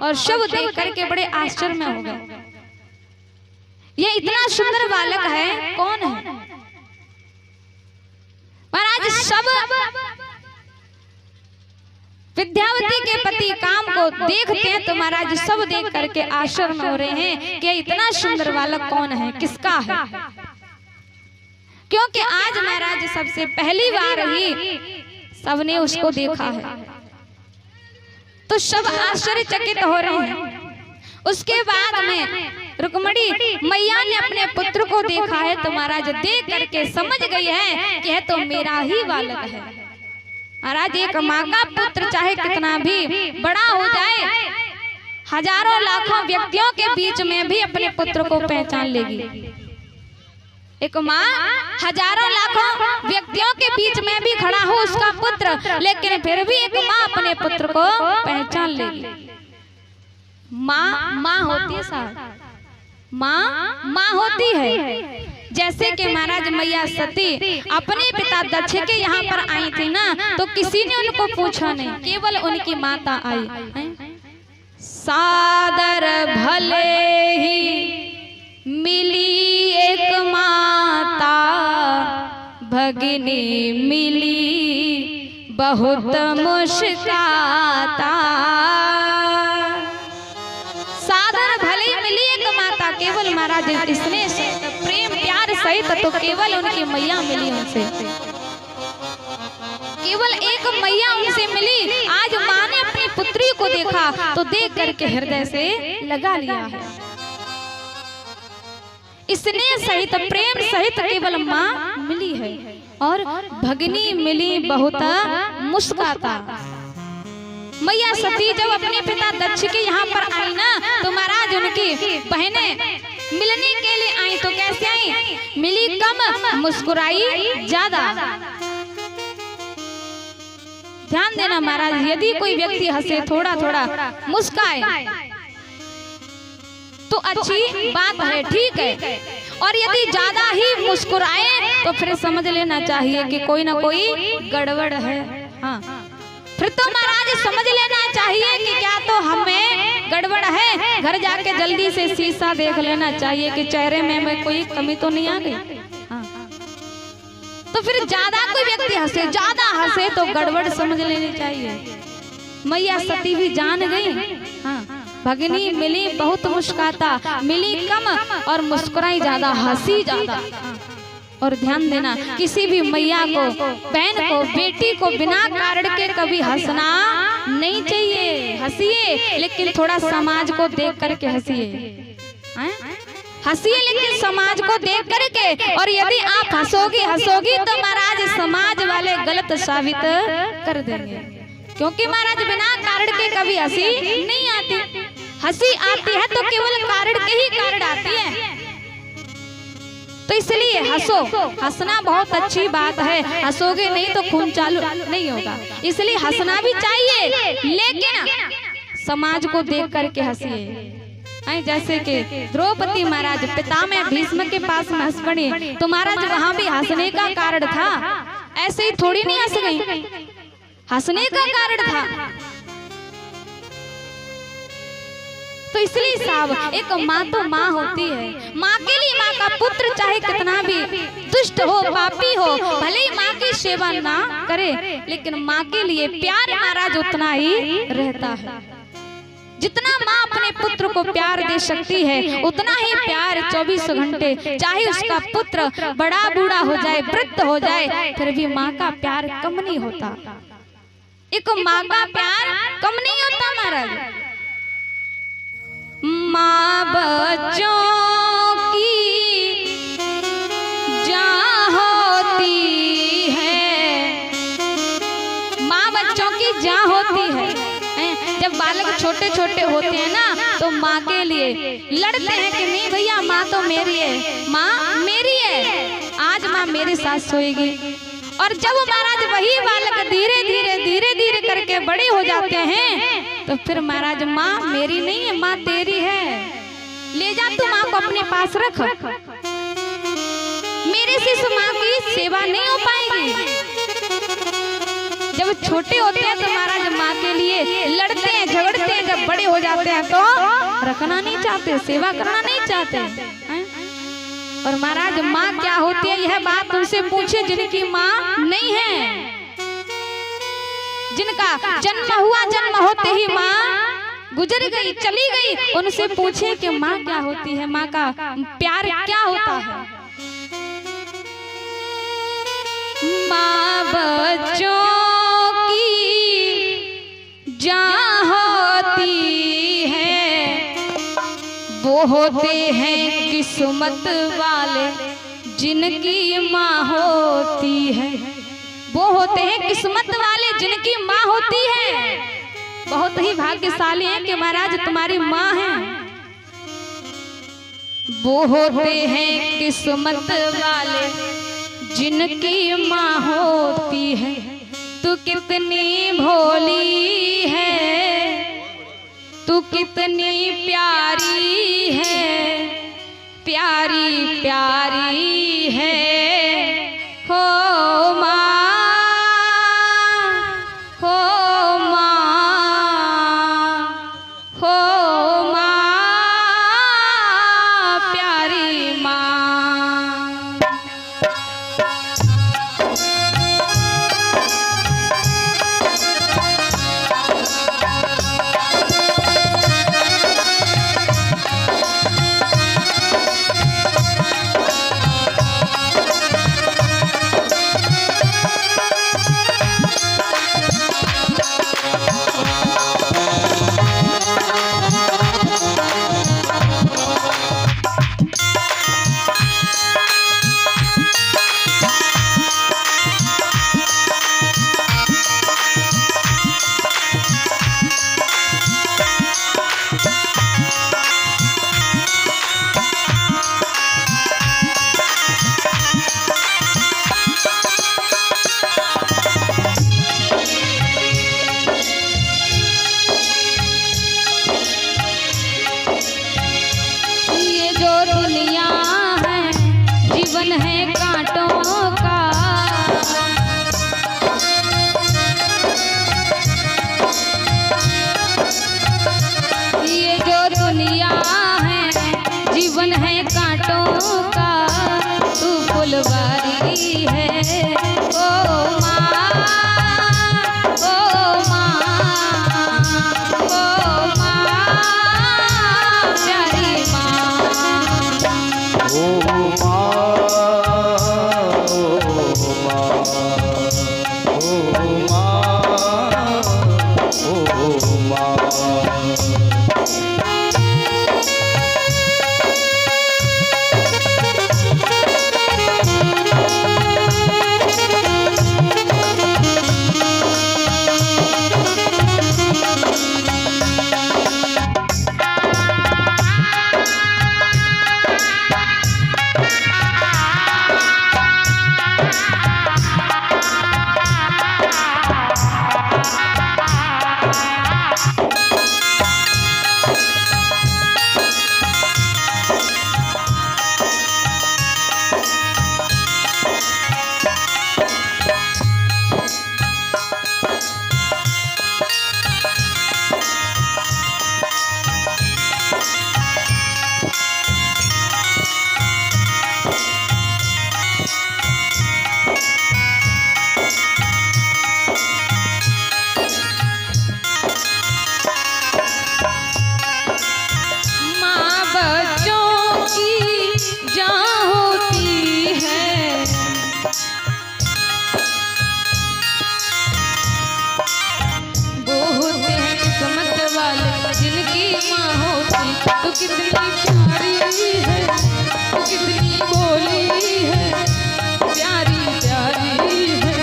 और शव देख करके बड़े आश्चर्य में हो गए। ये इतना सुंदर बालक है, कौन है? महाराज शव विद्यावती के पति काम को देखते हैं तो महाराज सब देख करके आश्चर्य में हो रहे हैं कि इतना सुंदर बालक कौन है, किसका है। क्योंकि आज महाराज सबसे पहली बार ही सबने उसको देखा है, तो सब आश्चर्यचकित हो रहे हैं। उसके बाद में रुक्मणी मैया ने अपने पुत्र को देखा है तो महाराज देख करके समझ गई है कि है तो मेरा ही बालक है। महाराज एक माँ का पुत्र चाहे कितना भी बड़ा हो जाए, हजारों लाखों व्यक्तियों के बीच में भी अपने पुत्र को पहचान लेगी। एक माँ हजारों लाखों व्यक्तियों के बीच में भी खड़ा हो उसका पुत्र, लेकिन फिर भी एक माँ अपने पुत्र को पहचान लेगी। माँ होती है साहब, माँ होती है। जैसे कि महाराज मैया सती अपने पिता दक्ष के यहाँ पर आई थी ना, तो किसी ने उनको पूछा नहीं, केवल उनकी माता आई। सादर भले ही मिली एक माता, भगिनी मिली बहुत मुस्काता। सादर भले मिली एक माता, केवल महाराज इसने प्रेम प्यार सहित तो केवल उनकी मैया मिली, उनसे केवल एक मैया उनसे मिली। आज माँ ने अपनी पुत्री को देखा तो देख करके हृदय से लगा लिया है। इसने सहित प्रेम सहित केवल माँ मिली है, और भगिनी मिली बहुत मुस्काता। मैया सती जब अपने पिता दक्ष के यहाँ पर आई ना, तो महाराज उनकी बहनें मिलने के लिए आई तो कैसे आई? मिली कम, मुस्कुराई ज्यादा। ध्यान देना महाराज, यदि कोई व्यक्ति हंसे, थोड़ा थोड़ा मुस्काए तो अच्छी बात है, ठीक है। और यदि ज्यादा ही मुस्कुराए तो फिर समझ लेना चाहिए कि कोई ना कोई गड़बड़ है। हाँ, फिर तो महाराज समझ लेना चाहिए कि क्या तो हमें गड़बड़ है। घर जाके जल्दी से शीशा देख लेना चाहिए कि चेहरे में कोई कमी तो नहीं आ गई। हाँ, तो फिर ज्यादा कोई व्यक्ति हंसे, ज्यादा हंसे तो गड़बड़ समझ लेनी चाहिए। मैया सती भी जान गई। हाँ, भगिनी मिली बहुत मुस्काता, मिली कम और मुस्कुराई ज्यादा, हंसी ज्यादा। और ध्यान देना, किसी भी मैया को, बहन को, बेटी को बिना कारण के कभी हंसना नहीं चाहिए। हंसिए लेकिन थोड़ा समाज को देख करके हंसिए, हंसिए लेकिन समाज को देख करके। और यदि आप हंसोगी तो महाराज समाज वाले गलत साबित कर देंगे, क्योंकि महाराज बिना कारण के कभी हंसी नहीं आती। हंसी आती है तो केवल कारण के ही कारण आती है। तो इसलिए हंसो, हंसना बहुत अच्छी बात है। हंसोगे नहीं तो खून चालू नहीं होगा, इसलिए हंसना भी चाहिए, लेकिन समाज को देख करके हंसिए। जैसे कि द्रौपदी महाराज पिता में भीष्म के पास में हंस पड़ी, तो महाराज वहां भी हंसने का कारण था, ऐसे ही थोड़ी नहीं हंस गई, हंसने का कारण था। तो इसलिए साहब एक माँ तो माँ होती है। माँ के लिए, माँ का पुत्र चाहे कितना भी दुष्ट हो, पापी हो, भले ही माँ की सेवा ना करे, लेकिन माँ के लिए प्यार महाराज उतना ही रहता है। जितना माँ अपने पुत्र को प्यार दे सकती है, उतना ही प्यार 24 घंटे, चाहे उसका पुत्र बड़ा बूढ़ा हो जाए, वृद्ध हो जाए, फिर भी माँ का प्यार कम नहीं होता। एक माँ का प्यार कम नहीं होता महाराज। माँ बच्चों की जान होती है, माँ बच्चों की जान होती है। जब बालक छोटे छोटे होते हैं ना, तो माँ के लिए लड़ते हैं कि नहीं भैया माँ तो मेरी है, माँ मेरी है, आज माँ मेरे साथ सोएगी। और जब महाराज वही बालक धीरे धीरे करके बड़े हो जाते हैं, तो फिर महाराज माँ मेरी नहीं है, माँ तेरी है, ले जा तू माँ को अपने पास रख, मेरे से इस माँ की सेवा नहीं हो पाएगी। जब छोटे होते हैं तो महाराज माँ के लिए लड़ते हैं, झगड़ते हैं, जब बड़े हो जाते हैं तो रखना नहीं चाहते, सेवा करना नहीं चाहते हैं। और महाराज माँ क्या होती है यह बात उनसे पूछे जिनकी माँ नहीं है, जिनका जन्म हुआ, जन्म होते ही माँ गुजर गई, चली गई, उनसे पूछे कि माँ क्या होती है, माँ का प्यार क्या होता है। माँ बच्चों की जान होती है, वो होते हैं किस्मत वाले जिनकी माँ होती है। वो होते हैं किस्मत वाले जिनकी माँ होती है। बहुत ही भाग्यशाली हैं कि महाराज तुम्हारी माँ है। वो होते हैं किस्मत वाले जिनकी माँ होती है। तू कितनी भोली है, तू कितनी प्यारी है, प्यारी प्यारी है हो माँ, हो माँ, हो माँ, प्यारी माँ। फुलवारी है ओ माँ, ओ माँ, ओ माँ, प्यारी माँ, ओ माँ, ओ माँ, ओ माँ, ओ माँ। तू कितनी प्यारी है, तू कितनी भोली है, प्यारी प्यारी है।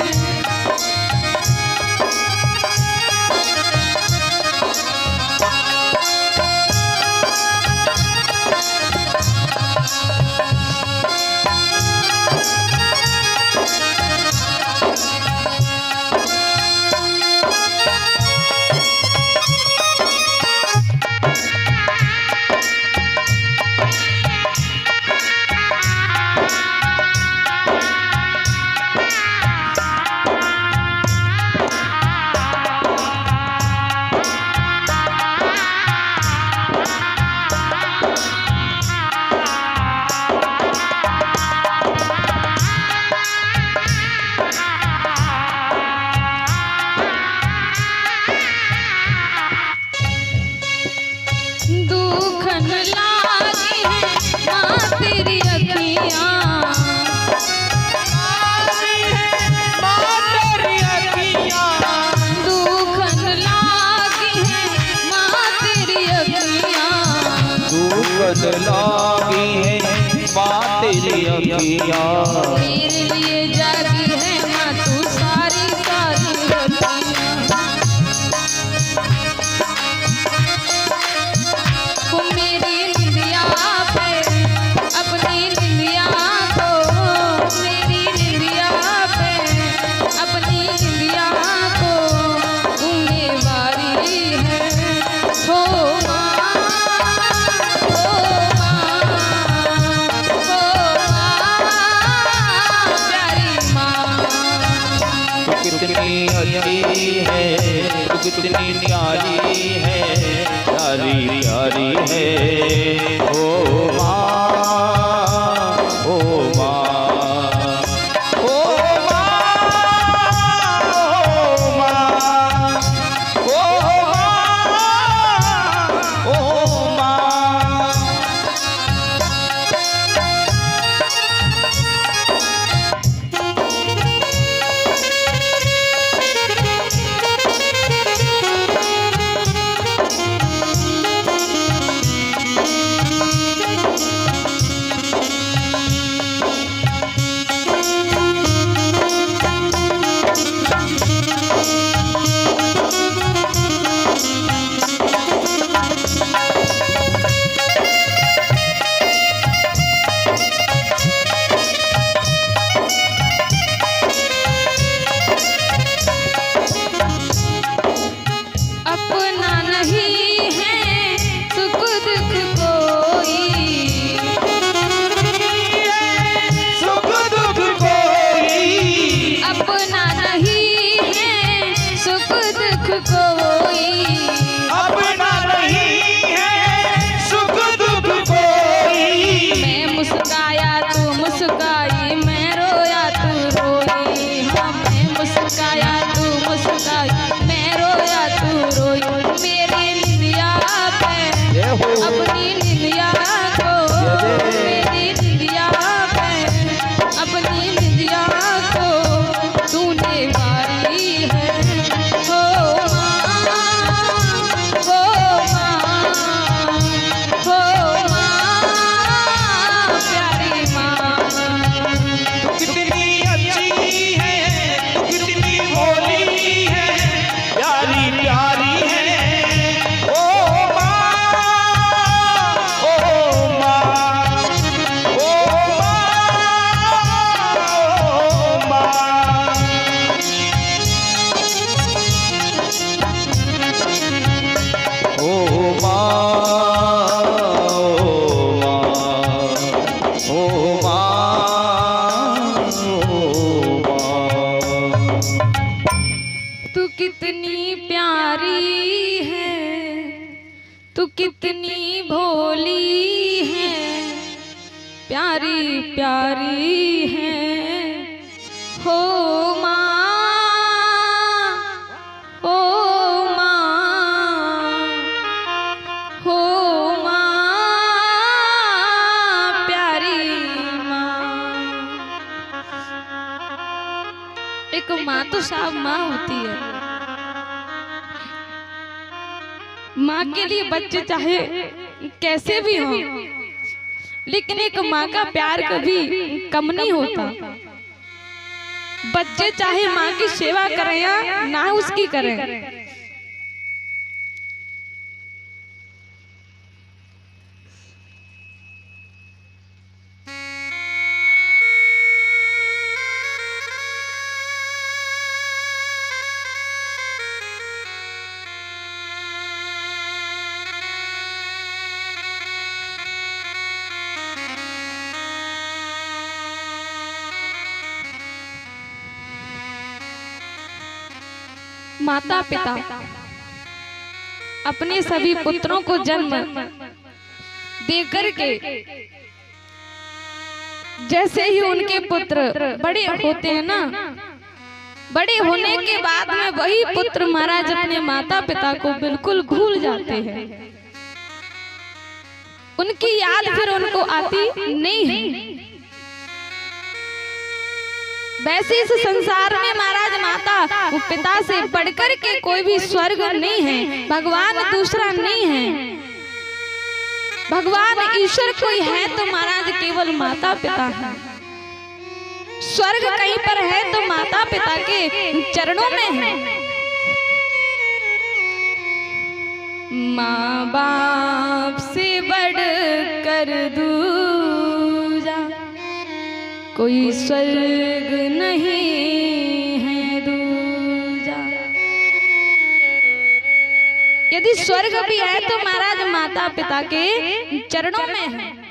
दुखन लागी है माँ तेरी अखियाँ, दुखन लागी है माँ तेरी अखियाँ, दुखन लागी है माँ तेरी अखियाँ, मेरे लिए जागी है माँ तू सारी सारी रतियाँ। वो मेरी निंदिया पे अपनी निंदिया को, मेरी निंदिया पे अपनी निंदिया को गूंगे वारी है। हो माँ, हो माँ, हो माँ, प्यारी माँ। तू कितनी अच्छी है, तू कितनी न्यारी है, प्यारी प्यारी है। ओ माँ, ओ माँ, ओ माँ, ओ माँ, ओ माँ। अपना नहीं है सुख दुख कोई, सुख दुख कोई, अपना नहीं है सुख दुख कोई, अपना नहीं है सुख दुख कोई। मैं मुस्काया तू मुस्काई, मैं रोया तू रोई, हाँ मैं मुस्काया तू मुस्काई, मैं रोया तू रोई। मेरी निंदिया पे अपनी निंदिया को, मेरी निंदिया पे अपनी निंदिया को तूने वारी है। हो माँ, हो माँ, हो माँ, प्यारी माँ। कितनी अच्छी है, कितनी भोली है, प्यारी प्यारी है। ओ माँ, ओ माँ, ओ माँ, ओ माँ, ओ माँ, ओ माँ। तू कितनी प्यारी है, तू कितनी भोली है, प्यारी प्यारी है। हो माँ, ओ माँ, हो माँ, प्यारी माँ। एक माँ तो साफ माँ होती है। माँ के लिए बच्चे चाहे कैसे भी हों, लेकिन एक माँ का प्यार कभी कम नहीं होता। बच्चे चाहे माँ की सेवा करें या ना उसकी करें, माता पिता अपने सभी पुत्रों को जन्म देकर के जैसे ही उनके पुत्र बड़े होते हैं ना, बड़े होने के बाद में वही पुत्र महाराज अपने माता पिता को बिल्कुल भूल जाते हैं। उनकी याद फिर उनको आती नहीं है। वैसे इस संसार में महाराज माता पिता से बढ़कर के कोई भी स्वर्ग नहीं है, भगवान दूसरा नहीं है। भगवान ईश्वर कोई है तो महाराज केवल माता पिता है। स्वर्ग कहीं पर है तो माता पिता के चरणों में है। माँ बाप से बढ़कर दूजा कोई स्वर्ग नहीं है दूजा। यदि स्वर्ग भी है तो महाराज माता पिता के चरणों में है।